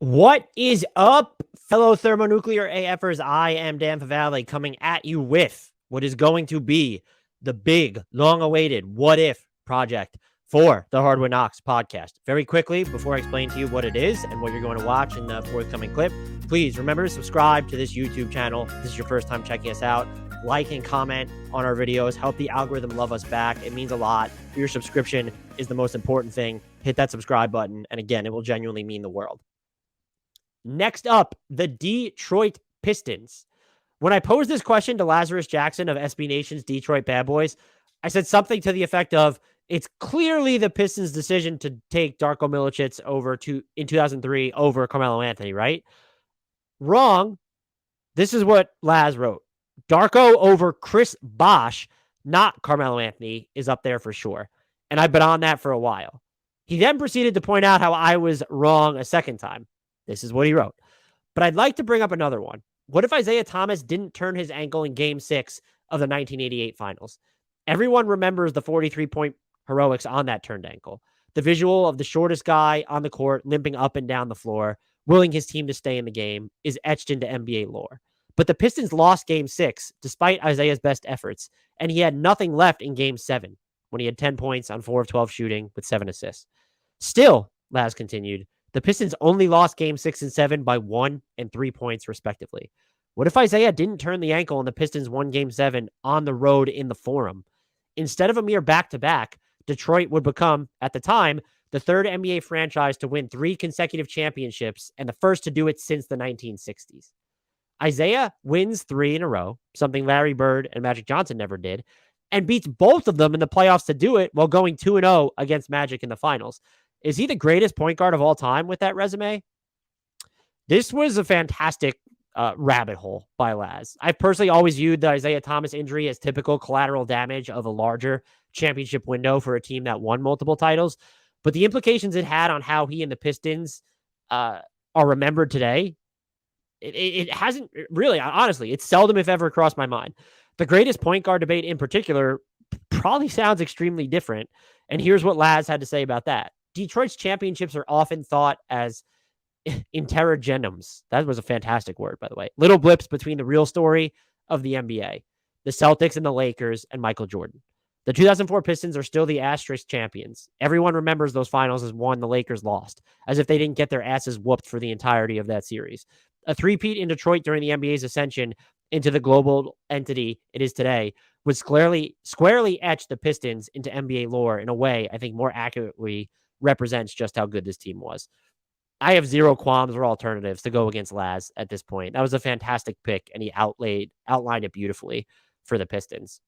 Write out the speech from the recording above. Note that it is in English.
What is up, fellow thermonuclear AFers? I am Dan Favale coming at you with what is going to be the big, long-awaited what if project for the Hardwood Knocks podcast. Very quickly, before I explain to you what it is and what you're going to watch in the forthcoming clip, please remember to subscribe to this YouTube channel. If this is your first time checking us out. Like and comment on our videos. Help the algorithm love us back. It means a lot. Your subscription is the most important thing. Hit that subscribe button. And again, it will genuinely mean the world. Next up, the Detroit Pistons. When I posed this question to Lazarus Jackson of SB Nation's Detroit Bad Boys, I said something to the effect of, it's clearly the Pistons' decision to take Darko Milicic in 2003 over Carmelo Anthony, right? Wrong. This is what Laz wrote. Darko over Chris Bosh, not Carmelo Anthony, is up there for sure. And I've been on that for a while. He then proceeded to point out how I was wrong a second time. This is what he wrote. But I'd like to bring up another one. What if Isaiah Thomas didn't turn his ankle in Game 6 of the 1988 Finals? Everyone remembers the 43-point heroics on that turned ankle. The visual of the shortest guy on the court limping up and down the floor, willing his team to stay in the game, is etched into NBA lore. But the Pistons lost Game 6 despite Isaiah's best efforts, and he had nothing left in Game 7 when he had 10 points on 4 of 12 shooting with 7 assists. Still, Laz continued, the Pistons only lost Game 6 and 7 by 1 and 3 points, respectively. What if Isaiah didn't turn the ankle and the Pistons won Game 7 on the road in the Forum? Instead of a mere back-to-back, Detroit would become, at the time, the third NBA franchise to win 3 consecutive championships and the first to do it since the 1960s. Isaiah wins 3 in a row, something Larry Bird and Magic Johnson never did, and beats both of them in the playoffs to do it while going 2-0 against Magic in the finals. Is he the greatest point guard of all time with that resume? This was a fantastic rabbit hole by Laz. I've personally always viewed the Isaiah Thomas injury as typical collateral damage of a larger championship window for a team that won multiple titles. But the implications it had on how he and the Pistons are remembered today, it hasn't really, honestly, it's seldom, if ever, crossed my mind. The greatest point guard debate in particular probably sounds extremely different. And here's what Laz had to say about that. Detroit's championships are often thought as interregnums. That was a fantastic word, by the way. Little blips between the real story of the NBA, the Celtics and the Lakers and Michael Jordan. The 2004 Pistons are still the asterisk champions. Everyone remembers those finals as one the Lakers lost, as if they didn't get their asses whooped for the entirety of that series. A three-peat in Detroit during the NBA's ascension into the global entity it is today would squarely etch the Pistons into NBA lore in a way I think more accurately represents just how good this team was. I have zero qualms or alternatives to go against Laz at this point. That was a fantastic pick, and he outlined it beautifully for the Pistons.